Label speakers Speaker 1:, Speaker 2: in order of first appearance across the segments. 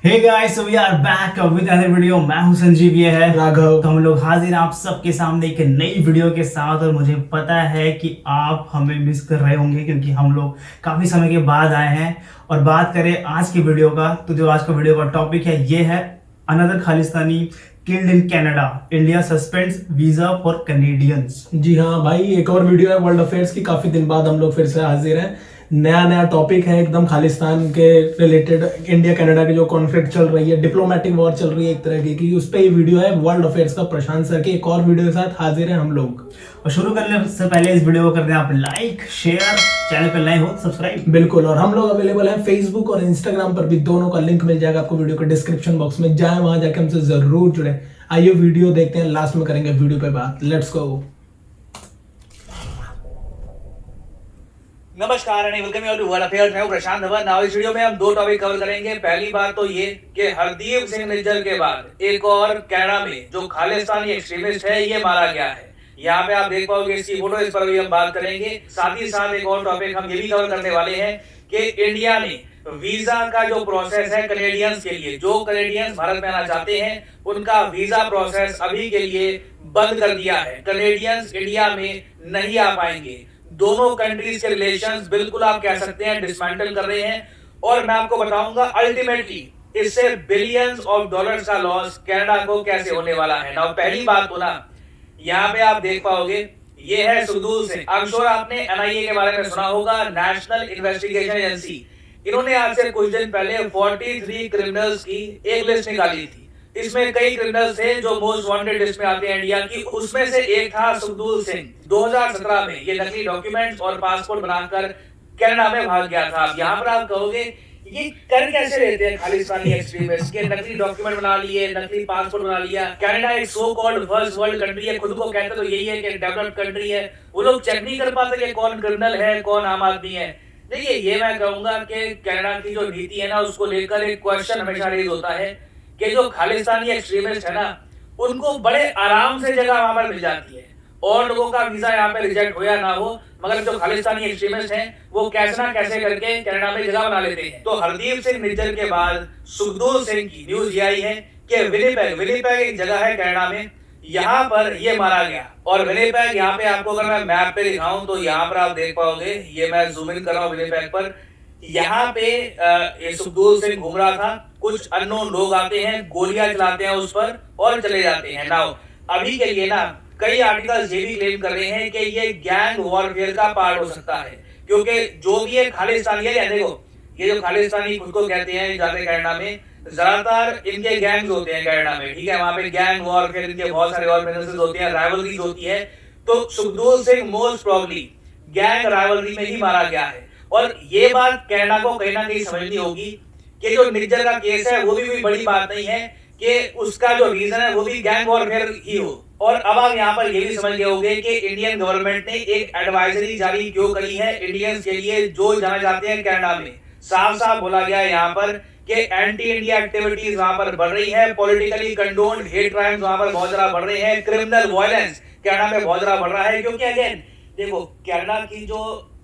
Speaker 1: Hey guys, we are back with another video. मैं हूं संजीव, ये है
Speaker 2: राघव।
Speaker 1: तो हम लोग हाजिर हैं आप सबके सामने एक नई वीडियो के साथ। और मुझे पता है कि आप हमें मिस कर रहे होंगे क्योंकि हम लोग काफ़ी समय के बाद आए हैं। और बात करें आज की वीडियो का, तो जो आज का वीडियो का टॉपिक है ये है another Khalistani killed in Canada, India suspends visa for Canadians.
Speaker 2: जी हाँ भाई, एक और वीडियो है वर्ल्ड अफेयर्स की। काफी दिन बाद हम लोग फिर से हाजिर हैं। नया टॉपिक है एकदम खालिस्तान के रिलेटेड। इंडिया कनाडा की जो कॉन्फ्लिक्ट चल रही है, डिप्लोमेटिक वॉर चल रही है एक तरह की, उस पर ये वीडियो है वर्ल्ड अफेयर्स का। प्रशांत सर के एक और वीडियो के साथ हाजिर हैं हम लोग।
Speaker 1: और शुरू करने से पहले इस वीडियो को कर दें आप लाइक, शेयर, चैनल पर नए हो सब्सक्राइब।
Speaker 2: बिल्कुल। और हम लोग अवेलेबल हैं फेसबुक और इंस्टाग्राम पर भी, दोनों का लिंक मिल जाएगा आपको वीडियो के डिस्क्रिप्शन बॉक्स में। जाए वहां जाके हमसे जरूर जुड़े। आइए वीडियो देखते हैं, लास्ट में करेंगे वीडियो पे बात। Let's go.
Speaker 3: नमस्कार and welcome you all to world affairs. मैं हूं प्रशांत धवन। नाउ इस वीडियो में हम दो टॉपिक कवर करेंगे। पहली बात तो ये कि हरदीप सिंह निज्जर के बाद एक और कनाडा में जो खालिस्तानी एक्सट्रीमिस्ट है ये मारा गया है। यहाँ पे आप देख पाओगे इसकी फोटो, इस पर भी हम बात करेंगे। साथ ही साथ एक और टॉपिक हम ये भी कवर करने वाले हैं कि इंडिया ने वीजा का जो प्रोसेस है कनेडियंस के लिए, जो कनेडियंस भारत में आना चाहते हैं उनका वीजा प्रोसेस अभी के लिए बंद कर दिया है। कनेडियंस इंडिया में नहीं आ पाएंगे। दोनों कंट्रीज के रिलेशंस बिल्कुल आप कह सकते हैं डिसमेंटल कर रहे हैं। और मैं आपको बताऊंगा अल्टीमेटली इससे बिलियंस ऑफ डॉलर्स का लॉस कनाडा को कैसे होने वाला है। नाउ पहली बात तो ना, यहाँ पे आप देख पाओगे ये है सुखदूर सिंह। आई एम श्योर आपने एनआईए के बारे में सुना होगा, नेशनल इन्वेस्टिगेशन एजेंसी। इन्होंने आज से कुछ दिन पहले 43 क्रिमिनल्स की एक लिस्ट निकाली थी। इसमें कई क्रिमिनल्स थे जो मोस्ट वांटेड लिस्ट में आते हैं इंडिया की। उसमें से एक था सुखदूर सिंह। 2017 में ये नकली डॉक्यूमेंट्स और पासपोर्ट बनाकर कनाडा में भाग गया था। अब यहाँ पर आप कहोगे ये कर कैसे लेते हैं खालिस्तानी एक्सट्रीमिस्ट के? नकली डॉक्यूमेंट बना लिए, नकली पासपोर्ट बना लिया। कनाडा एक so called first world country है, खुद को कहते तो यही है कि डेवलप्ड कंट्री है। वो लोग चेक नहीं कर पाते कि कौन क्रिमिनल है कौन आम आदमी है। देखिए, ये मैं कहूंगा कि कनाडा की जो नीति है ना, उसको लेकर एक क्वेश्चन हमेशा रेज होता है कि जो खालिस्तानी एक्सट्रीमिस्ट है ना, उनको बड़े आराम से जगह वहां पर मिल जाती है। और लोगों का वीजा यहाँ पे रिजेक्ट हो या ना हो, मगर जो खालिस्तानी एक्सट्रीमिस्ट हैं वो कैसे ना कैसे करके कनाडा में जगह बना लेते हैं। तो हरदीप सिंह निज्जर के बाद सुखदूर सिंह की न्यूज ये आई है कि विनिपेग एक जगह है कनाडा में, यहाँ पर ये मारा गया। और विनिपेग यहाँ पे आपको अगर मैं मैप पे दिखाऊं तो यहाँ पर आप देख पाओगे, ये मैं जूम इन कर रहा हूँ विनिपेग पर। यहाँ पे सुखदूर सिंह घूम रहा था। कुछ अननोन लोग आते हैं, गोलियां चलाते हैं उस पर और चले जाते हैं। नाउ अभी के लिए ना कई आर्टिकल्स ये भी क्लेम कर रहे हैं कि ये गैंग वॉरफेयर का पार्ट हो सकता है, क्योंकि जो भी ये खालिस्तानी है, देखो ये जो खालिस्तानी खुद को कहते हैं जाते कनाडा में, ज्यादातर इनके गैंग्स होते हैं कनाडा में। ठीक है, वहां पे गैंग वॉरफेयर इनके बहुत सारे ऑर्गेनाइजेशंस होते हैं, राइवलरीज होती है। तो Sukhdool Singh most probably gang rivalry में ही मारा गया है। और ये बात कनाडा को कहीं ना कहीं समझनी होगी कि जो निज्जर का केस है वो भी कोई बड़ी बात नहीं है कि उसका जो रीजन है वो भी गैंग वॉरफेयर ही हो। और अब आप यहाँ पर ये भी समझ गए होंगे कि इंडियन गवर्नमेंट ने एक एडवाइजरी जारी क्यों करी है इंडियंस के लिए जो जाना चाहते हैं कनाडा में। साफ साफ बोला गया है यहाँ पर कि एंटी इंडिया एक्टिविटीज वहां पर बढ़ रही है, पॉलिटिकली कंडोन्ड हेट क्राइम्स वहां पर बहुत ज्यादा बढ़ रहे हैं, क्रिमिनल वायलेंस कनाडा में बहुत ज्यादा बढ़ रहा है। क्योंकि अगेन देखो, कनाडा की जो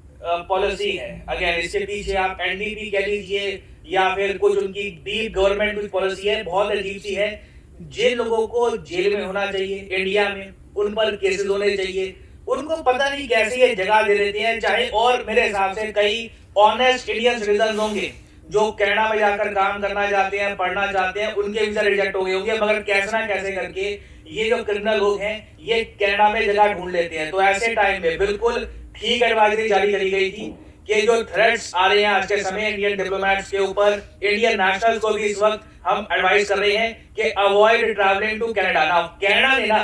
Speaker 3: पॉलिसी है, अगेन इसके पीछे आप एनडीपी कह लीजिए या फिर कुछ उनकी डीप गवर्नमेंट की पॉलिसी है, बहुत अजीब सी है। जिन लोगों को जेल में होना चाहिए इंडिया में, उन पर केसेस होने चाहिए, उनको पता नहीं कैसे ये जगह दे देते हैं। चाहे और मेरे हिसाब से कई ऑनेस्ट इंडियन सिटीजन होंगे जो कनाडा में जाकर काम करना चाहते हैं, पढ़ना चाहते हैं, उनके वीजा रिजेक्ट हो गए होंगे, मगर कैसे ना कैसे करके ये जो क्रिमिनल लोग हैं ये कनाडा में जगह ढूंढ लेते हैं। तो ऐसे टाइम में बिल्कुल ठीक एडवाइजरी जारी करी गई थी कि जो थ्रेट्स आ रहे हैं आज के समय इंडियन डिप्लोमेट्स के ऊपर, इंडियन नेशनल्स को भी इस वक्त हम एडवाइस कर रहे हैं कि avoid travelling to Canada. Now Canada ने ना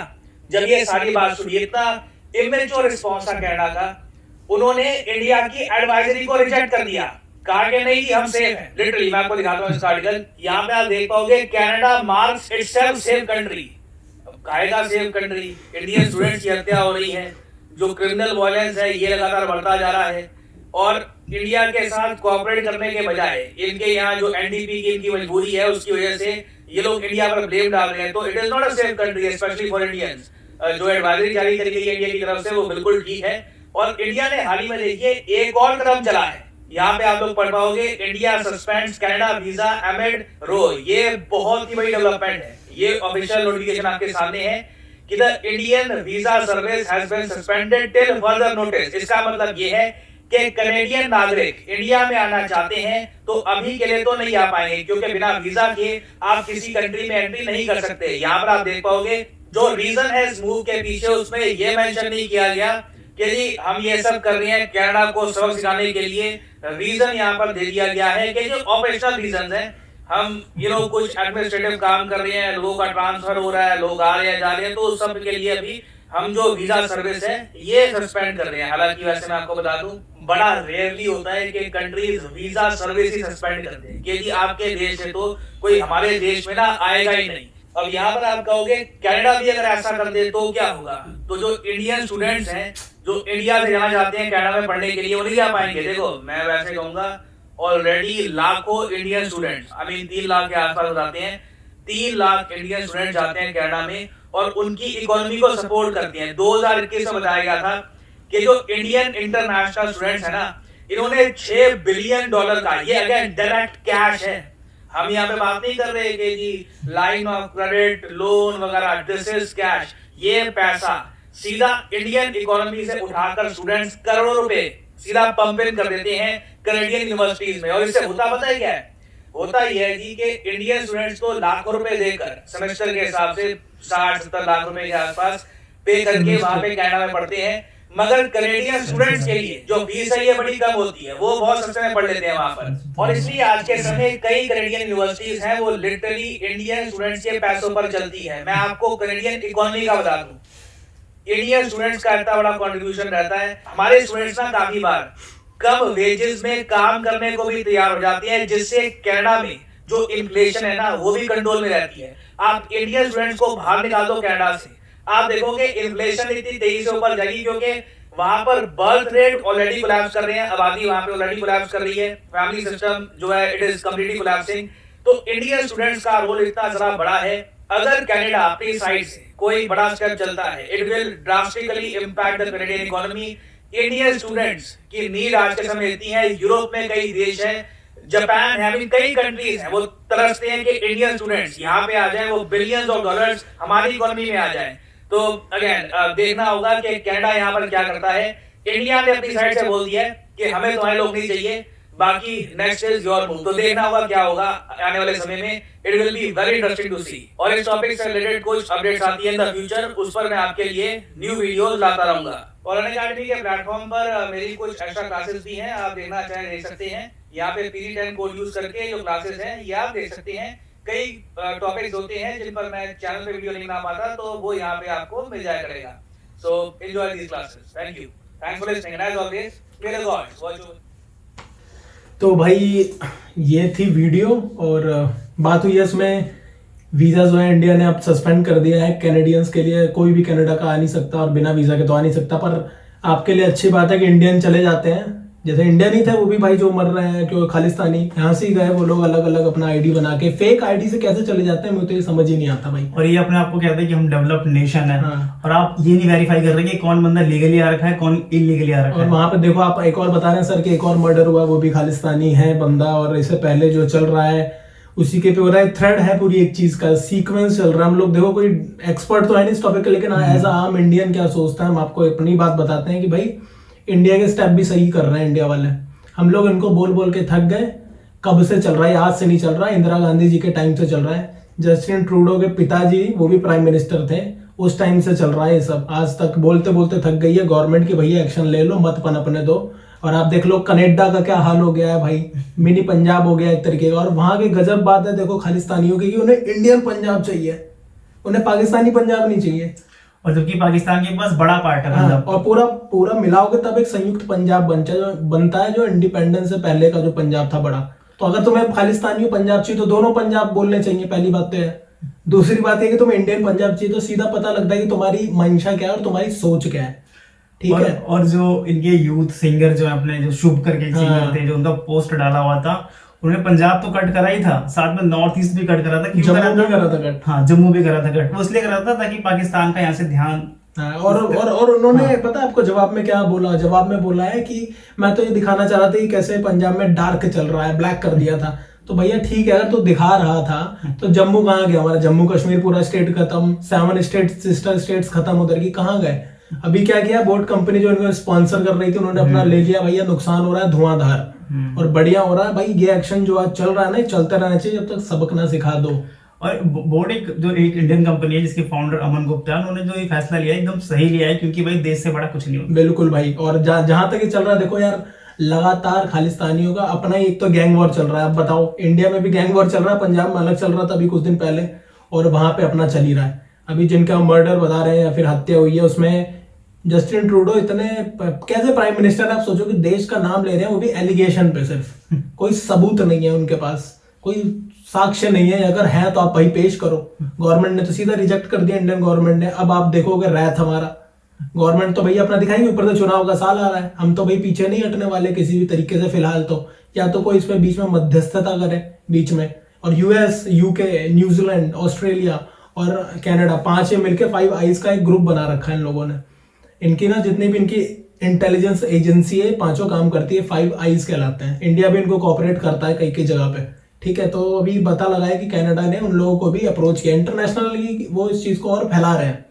Speaker 3: जब ये सारी बात सुनी, इतना इमेच्योर रिस्पॉन्स था कनाडा का, उन्होंने इंडिया की एडवाइजरी को रिजेक्ट कर दिया। कहा कि नहीं कि हम सेफ हैं। लिटरली मैं आपको दिखाता हूं इसका आर्टिकल, यहाँ पे आप देख पाओगे Canada marks itself safe country. कायदा सेफ कंट्री, इंडियन स्टूडेंट्स की हत्या हो रही है, जो क्रिमिनल वायलेंस है ये लगातार बढ़ता जा रहा है। और इंडिया के साथ कोऑपरेट करने के बजाय इनके यहाँ जो एनडीपी की इनकी मजबूरी है उसकी वजह से ये लोग इंडिया पर ब्लेम डाल रहे हैं। तो it is not a safe country specially for Indians. जो एडवाइजरी जारी करी गई है इंडिया की तरफ से वो बिल्कुल ठीक है। और इंडिया ने हाल ही में देखिए एक और कदम चला है यहाँ पे आप लोग पढ़ पाओगे India suspends Canada visa amid row. ये बहुत ही बड़ी डेवलपमेंट है। ये ऑफिशियल नोटिफिकेशन आपके सामने है कि the Indian visa service has been suspended till further notice. इसका मतलब ये है कि कनेडियन नागरिक इंडिया में आना चाहते हैं तो अभी के लिए तो नहीं आ पाएंगे, क्योंकि बिना वीजा के आप किसी कंट्री में एंट्री नहीं कर सकते। यहाँ पर आप देख पाओगे जो रीजन है इस मूव के पीछे, उसमें ये मेंशन नहीं किया गया कि जी हम ये सब कर रहे हैं कनाडा को सबक सिखाने के लिए। रीजन यहाँ पर दे दिया गया है कि जो ऑपरेशनल रीजन है, हम कुछ एडमिनिस्ट्रेटिव काम कर रहे हैं, लोगों का ट्रांसफर हो रहा है, लोग आ रहे हैं जा रहे हैं, तो उस सब के लिए अभी हम जो वीजा सर्विस है ये सस्पेंड कर रहे हैं। हालांकि वैसे मैं आपको बता दूं बड़ा रेयरली होता है कि कंट्रीज वीजा सर्विस ही सस्पेंड करते हैं, क्योंकि आपके देश से तो कोई हमारे देश में ना आएगा ही नहीं। अब यहाँ पर आप कहोगे कनाडा भी अगर ऐसा कर दे तो क्या होगा? तो जो इंडियन स्टूडेंट्स हैं जो इंडिया से जाना चाहते हैं कनाडा में पढ़ने के लिए, वो नहीं जा पाएंगे। देखो मैं वैसे कहूंगा ऑलरेडी लाखों इंडियन स्टूडेंट्स 3 लाख के आसपास बताते हैं, 3 लाख इंडियन स्टूडेंट जाते हैं कनाडा में और उनकी इकोनॉमी को सपोर्ट करते हैं। 2021 में बताया गया था कि जो इंडियन इंटरनेशनल स्टूडेंट्स है ना, इन्होंने $6 बिलियन का, ये अगेन डायरेक्ट कैश है, हम यहाँ पे बात नहीं कर रहे कि जी लाइन ऑफ क्रेडिट लोन वगैरह, दिस इज कैश। ये पैसा सीधा इंडियन इकोनॉमी से उठाकर स्टूडेंट्स करोड़ों रुपए सीधा पंप इन कर देते हैं कनेडियन यूनिवर्सिटीज में। और इससे होता पता है क्या है? होता ही है जी कि इंडियन स्टूडेंट्स को लाखों रुपए देकर सेमेस्टर के हिसाब से 60-70 लाख रुपए के आसपास पे करके वहां पे कनाडा में पढ़ते हैं, मगर कनेडियन स्टूडेंट्स के लिए जो फीस है ये बड़ी कम होती है, वो बहुत सस्ते में पढ़ लेते हैं वहां पर। और इसलिए आज के समय कई कनेडियन यूनिवर्सिटीज हैं वो लिटरली इंडियन स्टूडेंट्स के पैसों पर चलती है। मैं आपको कनेडियन इकोनॉमी का बता दूं, इंडियन स्टूडेंट्स का इतना बड़ा कंट्रीब्यूशन रहता है। हमारे स्टूडेंट्स ना काफी बार कम वेजेस में काम करने को भी तैयार हो जाते हैं, जिससे कनाडा में जो इन्फ्लेशन है ना वो भी कंट्रोल में रहती है। आप इंडियन स्टूडेंट्स को बाहर निकाल दो कनाडा से, आप देखोगे इन्फ्लेशन इतनी तेजी से ऊपर जाएगी, क्योंकि वहां पर बर्थ रेट ऑलरेडी कोलैप्स कर रहे हैं, आबादी वहां पे ऑलरेडी कोलैप्स कर रही है, फैमिली सिस्टम जो है इट इज कंप्लीटली कोलैप्सिंग। तो इंडियन स्टूडेंट्स का रोल इतना ज्यादा बड़ा है, अगर कनाडा अपनी साइड से कोई बड़ा स्टेप चलता है it will drastically impact the Canadian economy. Indian students की नीड आज के समय इतनी है, यूरोप में कई देश है, जापान है, कई कंट्रीज है, वो तरसते हैं कि इंडियन स्टूडेंट्स यहाँ पे आ जाएं, वो बिलियंस ऑफ डॉलर्स हमारी इकोनॉमी में आ जाएं। तो अगेन देखना होगा कि कनाडा यहाँ पर क्या करता है। इंडिया ने अपनी साइड से बोल दिया है कि हमें तुम्हारे लोग नहीं चाहिए, बाकी नेक्स्ट इज योर मूव। तो देखना होगा क्या होगा आने वाले समय में, it will be very interesting to see. और इस टॉपिक से रिलेटेड कुछ अपडेट्स आती है इन द फ्यूचर, उस पर मैं आपके लिए न्यू वीडियोस लाता रहूंगा। और अनअकैडमी के प्लेटफॉर्म पर मेरी कुछ एक्स्ट्रा क्लासेस भी हैं, आप देखना चाहे देख सकते हैं। यहाँ पे PD10 कोड यूज करके जो क्लासेस हैं ये आप देख सकते हैं। कई टॉपिक्स होते हैं जिन पर मैं चैनल पे वीडियो नहीं बना पाता, तो वो यहाँ पे आपको मिल जाया करेगा। So enjoy these classes. Thank you, thanks for listening and as always may the God watch you.
Speaker 2: तो भाई ये थी वीडियो, और बात हुई है इसमें वीज़ा जो है इंडिया ने अब सस्पेंड कर दिया है कैनेडियंस के लिए। कोई भी कनाडा का आ नहीं सकता और बिना वीज़ा के तो आ नहीं सकता। पर आपके लिए अच्छी बात है कि इंडियन चले जाते हैं, जैसे इंडियन ही थे वो भी भाई जो मर रहे हैं क्यों खालिस्तानी, यहाँ से ही गए वो लोग अलग अलग अपना आईडी बना के। फेक आईडी से कैसे चले जाते हैं मुझे तो ये समझ ही नहीं आता भाई।
Speaker 1: और ये अपने आप को कहते हैं कि हम डेवलप्ड नेशन है,
Speaker 2: हाँ।
Speaker 1: और आप ये नहीं वेरीफाई कर रहे कि कौन बंदा लीगली आ रखा है कौन इलीगली आ रखा
Speaker 2: और
Speaker 1: है।
Speaker 2: वहां पे देखो आप एक और बता रहे हैं सर कि एक और मर्डर हुआ, वो भी खालिस्तानी है बंदा, और इससे पहले जो चल रहा है उसी के पे हो रहा है। थ्रेड है पूरी एक चीज का, सीक्वेंस चल रहा है। हम लोग देखो कोई एक्सपर्ट तो है नहीं इस टॉपिक का, लेकिन एज आम इंडियन क्या सोचता है हम आपको अपनी बात बताते हैं कि भाई इंडिया के स्टेप भी सही कर रहे हैं इंडिया वाले। हम लोग इनको बोल बोल के थक गए। कब से चल रहा है, आज से नहीं चल रहा है, इंदिरा गांधी जी के टाइम से चल रहा है। जस्टिन ट्रूडो के पिताजी वो भी प्राइम मिनिस्टर थे, उस टाइम से चल रहा है ये सब। आज तक बोलते बोलते थक गई है गवर्नमेंट की, भैया एक्शन ले लो, मत पनपने दो। और आप देख लो कनाडा का क्या हाल हो गया है भाई, मिनी पंजाब हो गया एक तरीके का। और वहां की गजब बात है देखो खालिस्तानियों की, कि उन्हें इंडियन पंजाब चाहिए, उन्हें पाकिस्तानी पंजाब नहीं चाहिए।
Speaker 1: और जबकि पाकिस्तान के पास बड़ा पार्ट है
Speaker 2: हाँ, और पूरा पूरा मिलाओगे तब एक संयुक्त पंजाब बनता है जो इंडिपेंडेंस से पहले का जो पंजाब था बड़ा। तो अगर तुम्हें खालिस्तानी पंजाब चाहिए तो दोनों पंजाब बोलने चाहिए, पहली बात तो है। दूसरी बात है कि तुम्हें इंडियन पंजाब चाहिए तो सीधा पता लगता है कि तुम्हारी मंशा क्या है और तुम्हारी सोच क्या है। ठीक है।
Speaker 1: और जो इनके यूथ सिंगर जो है अपने जो शुभ करके सिंगर थे, जो उनका पोस्ट डाला हुआ था, उन्होंने पंजाब तो कट करा ही था, साथ में नॉर्थ ईस्ट भी कट करा था।
Speaker 2: जम्मू भी करा था कट।
Speaker 1: हाँ, जम्मू भी करा था कट। वो इसलिए करा था ताकि पाकिस्तान का यहाँ से ध्यान
Speaker 2: और उन्होंने पता है आपको जवाब में क्या बोला? जवाब में बोला है कि मैं तो ये दिखाना चाह रहा था कि कैसे पंजाब में डार्क चल रहा है, ब्लैक कर दिया था। तो भैया ठीक है, अगर तो दिखा रहा था तो जम्मू कहाँ गया? हमारा जम्मू कश्मीर पूरा स्टेट खत्म, 7 स्टेट सिस्टर स्टेट्स खत्म उधर की, कहाँ गए? अभी क्या किया, बोट कंपनी जो इनको स्पॉन्सर कर रही थी उन्होंने अपना ले लिया, भैया नुकसान हो रहा है धुआंधार और बढ़िया हो रहा है। भाई ये एक्शन जो आज चल रहा है ना, चलते रहना चाहिए जब तक सबक ना सिखा दो।
Speaker 1: और बोर्ड एक इंडियन कंपनी है जिसके फाउंडर अमन गुप्ता, उन्होंने जो ये फैसला लिया है एकदम सही लिया है, क्योंकि भाई देश से बड़ा कुछ नहीं होता।
Speaker 2: बिल्कुल भाई। और जहां तक ये चल रहा है, देखो यार, लगातार खालिस्तानियों का अपना ही एक तो गैंग वॉर चल रहा है। अब बताओ, इंडिया में भी गैंग वॉर चल रहा है, पंजाब में अलग चल रहा था अभी कुछ दिन पहले, और वहां पे अपना चल ही रहा है। अभी जिनका मर्डर बता रहे हैं या फिर हत्या हुई है, उसमें जस्टिन ट्रूडो इतने कैसे प्राइम मिनिस्टर है, आप सोचो कि देश का नाम ले रहे हैं, वो भी एलिगेशन पे, सिर्फ कोई सबूत नहीं है उनके पास, कोई साक्ष्य नहीं है। अगर है तो आप भाई पेश करो। गवर्नमेंट ने तो सीधा रिजेक्ट कर दिया, इंडियन गवर्नमेंट ने। अब आप देखोगे रैथ हमारा गवर्नमेंट तो भैया अपना दिखाएंगे, ऊपर से चुनाव का साल आ रहा है, हम तो भाई पीछे नहीं हटने वाले किसी भी तरीके से फिलहाल तो। या तो कोई इसमें बीच में मध्यस्थता करे बीच में, और यूएस, यूके, न्यूजीलैंड, ऑस्ट्रेलिया और कनाडा, 5 मिलकर 5 आईज का एक ग्रुप बना रखा है इन लोगों ने। इनकी ना जितनी भी इनकी इंटेलिजेंस एजेंसी है, 5 काम करती है, 5 आईज कहलाते हैं। इंडिया भी इनको कोऑपरेट करता है कई कई जगह पे, ठीक है। तो अभी पता लगा है कि कनाडा ने उन लोगों को भी अप्रोच किया इंटरनेशनली, वो इस चीज को और फैला रहे हैं,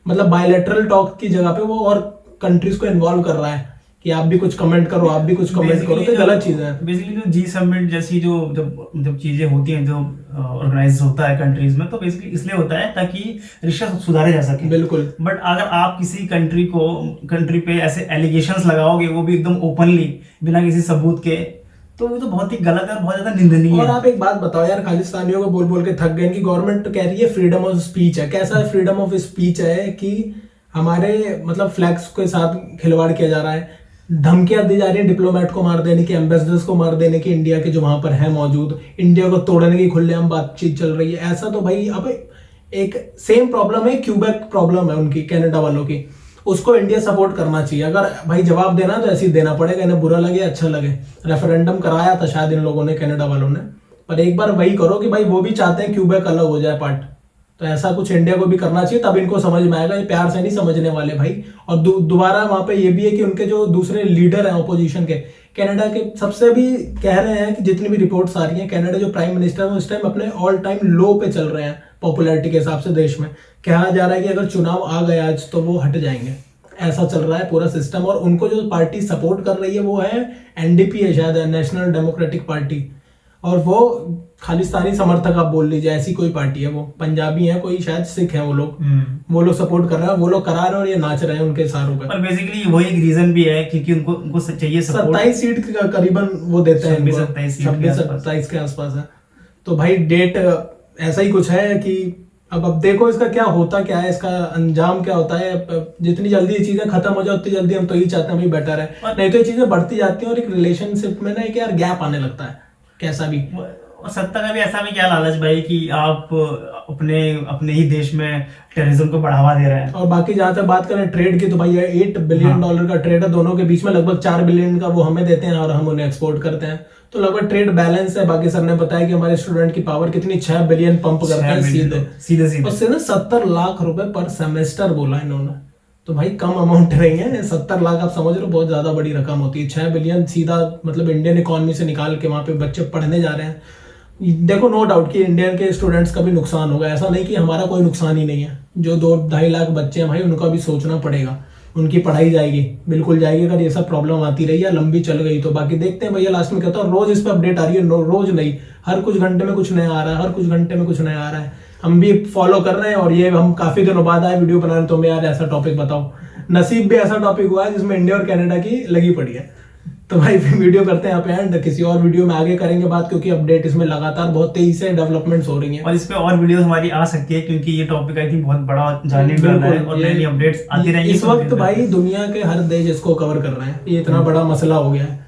Speaker 2: मतलब बायलैटरल टॉक की जगह पे वो और कंट्रीज को इन्वॉल्व कर रहा है कि आप भी कुछ कमेंट करो, आप भी कुछ कमेंट करो। तो गलत चीज है
Speaker 1: बेसिकली। जो जी समिट जैसी जो जब चीजें होती हैं, जो ऑर्गेनाइज होता है कंट्रीज में, तो बेसिकली इसलिए होता है ताकि रिश्ता सुधारे जा सके।
Speaker 2: बिल्कुल।
Speaker 1: बट अगर आप किसी कंट्री पे ऐसे एलिगेशंस लगाओगे, वो भी एकदम ओपनली बिना किसी सबूत के, तो वो तो बहुत ही गलत है और बहुत ज्यादा निंदनीय है।
Speaker 2: और आप एक बात बताओ यार, खालिस्तानियों को बोल बोल के थक गए कि गवर्नमेंट कह रही है फ्रीडम ऑफ स्पीच है। कैसा फ्रीडम ऑफ स्पीच है कि हमारे मतलब फ्लैग्स के साथ खिलवाड़ किया जा रहा है, धमकियां दी जा रही है डिप्लोमेट को मार देने की, एम्बेसडर्स को मार देने की, इंडिया के जो वहां पर है मौजूद, इंडिया को तोड़ने की खुलेआम बातचीत चल रही है। ऐसा तो भाई अब एक सेम प्रॉब्लम है, क्यूबेक प्रॉब्लम है उनकी, कनाडा वालों की, उसको इंडिया सपोर्ट करना चाहिए। अगर भाई जवाब देना तो ऐसे ही देना पड़ेगा, इन्हें बुरा लगे अच्छा लगे। रेफरेंडम कराया था शायद इन लोगों ने, कनाडा वालों ने, पर एक बार वही करो कि भाई वो भी चाहते हैं क्यूबेक अलग हो जाए पार्ट, तो ऐसा कुछ इंडिया को भी करना चाहिए, तब इनको समझ में आएगा। ये प्यार से नहीं समझने वाले भाई। और दोबारा वहां पे ये भी है कि उनके जो दूसरे लीडर हैं ऑपोजिशन के, कनाडा के, सबसे भी कह रहे हैं कि जितनी भी रिपोर्ट्स आ रही हैं, कनाडा जो प्राइम मिनिस्टर है वो इस टाइम अपने ऑल टाइम लो पे चल रहे हैं पॉपुलैरिटी के हिसाब से देश में। कहा जा रहा है कि अगर चुनाव आ गया आज तो वो हट जाएंगे, ऐसा चल रहा है पूरा सिस्टम। और उनको जो पार्टी सपोर्ट कर रही है वो है एनडीपी है शायद, नेशनल डेमोक्रेटिक पार्टी, और वो खालिस्तानी समर्थक आप बोल लीजिए, ऐसी कोई पार्टी है, वो पंजाबी है, कोई शायद सिख है, वो लोग सपोर्ट कर रहे हैं, वो लोग करा रहे हैं और ये नाच रहे हैं उनके इशारों पे।
Speaker 1: और बेसिकली वही एक रीजन भी है क्योंकि उनको चाहिए सपोर्ट।
Speaker 2: 27 सीट करीबन वो देते हैं,
Speaker 1: 26-27
Speaker 2: के आसपास है। तो भाई डेट ऐसा ही कुछ है कि अब देखो इसका क्या होता, क्या है इसका अंजाम, क्या होता है। जितनी जल्दी ये चीजें खत्म हो जाए उतनी जल्दी हम तो यही चाहते हैं भाई बेटर है, नहीं तो ये चीजें बढ़ती जाती हैं और एक रिलेशनशिप में ना एक यार गैप आने लगता है कैसा भी।
Speaker 1: और सत्ता का भी ऐसा भी क्या लालच भाई कि आप अपने ही देश में टेररिज्म को बढ़ावा दे रहे हैं।
Speaker 2: और बाकी जहां तक बात करें ट्रेड की, तो भाई $8 बिलियन का ट्रेड है दोनों के बीच में, लगभग 4 बिलियन का वो हमें देते हैं और हम उन्हें एक्सपोर्ट करते हैं, तो लगभग ट्रेड बैलेंस है। बाकी सर ने बताया कि हमारे स्टूडेंट की पावर कितनी, 6 बिलियन पंप करते हैं सीधे और सीधे 70 लाख रुपए पर सेमेस्टर बोला इन्होंने। तो भाई कम अमाउंट नहीं है 70 लाख, आप समझ रहे हो, बहुत ज्यादा बड़ी रकम होती है। 6 बिलियन सीधा मतलब इंडियन इकोनॉमी से निकाल के वहां पे बच्चे पढ़ने जा रहे हैं। देखो नो डाउट कि इंडियन के स्टूडेंट्स का भी नुकसान होगा, ऐसा नहीं कि हमारा कोई नुकसान ही नहीं है। जो 2-2.5 लाख बच्चे हैं भाई, उनका भी सोचना पड़ेगा, उनकी पढ़ाई जाएगी, बिल्कुल जाएगी अगर ये सब प्रॉब्लम आती रही या लंबी चल गई तो। बाकी देखते हैं भैया, लास्ट में कहता हूँ रोज इस पर अपडेट आ रही है, रोज नहीं, हर कुछ घंटे में कुछ नया आ रहा है, हर कुछ घंटे में कुछ नया आ रहा है। हम भी फॉलो कर रहे हैं और ये हम काफी दिनों बाद आए वीडियो बनाने, तो यार ऐसा टॉपिक बताओ। नसीब भी ऐसा टॉपिक हुआ है जिसमें इंडिया और कनाडा की लगी पड़ी है। तो भाई वीडियो करते हैं यहाँ पे एंड, किसी और वीडियो में आगे करेंगे बात, क्योंकि अपडेट इसमें लगातार बहुत तेजी से डेवलपमेंट्स हो रही हैं
Speaker 1: और इस पे और वीडियो हमारी आ सकती है, क्योंकि ये टॉपिक आई थिंक बहुत बड़ा जानने वाला है और नई अपडेट्स आती रहेंगी।
Speaker 2: इस वक्त भाई दुनिया के हर देश इसको कवर कर रहे हैं, ये इतना बड़ा मसला हो गया है,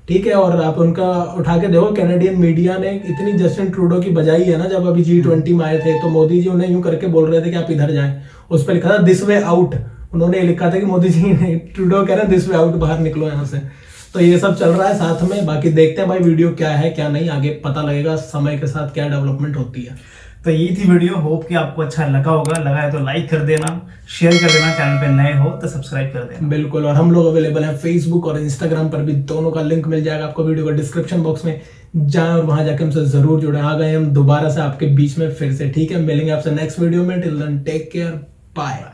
Speaker 2: ठीक है। और आप उनका उठा के देखो, कैनेडियन मीडिया ने इतनी जस्टिन ट्रूडो की बजाई है ना, जब अभी G20 में आए थे तो मोदी जी उन्हें यूं करके बोल रहे थे कि आप इधर जाएं, उस पर लिखा था दिस वे आउट, उन्होंने लिखा था कि मोदी जी ट्रूडो कह रहे हैं दिस वे आउट, बाहर निकलो यहाँ से। तो ये सब चल रहा है साथ में, बाकी देखते हैं भाई वीडियो क्या है क्या नहीं, आगे पता लगेगा समय के साथ क्या डेवलपमेंट होती है।
Speaker 1: तो यही थी वीडियो, होप कि आपको अच्छा लगा होगा। लगा है तो लाइक कर देना, शेयर कर देना, चैनल पे नए हो तो सब्सक्राइब कर देना।
Speaker 2: बिल्कुल। और हम लोग अवेलेबल हैं फेसबुक और इंस्टाग्राम पर भी, दोनों का लिंक मिल जाएगा आपको वीडियो का डिस्क्रिप्शन बॉक्स में। जाएं और वहां जाके हमसे जरूर जुड़े। आ गए हम दोबारा से आपके बीच में फिर से, ठीक है। मिलेंगे आपसे नेक्स्ट वीडियो में। Till then take care, bye.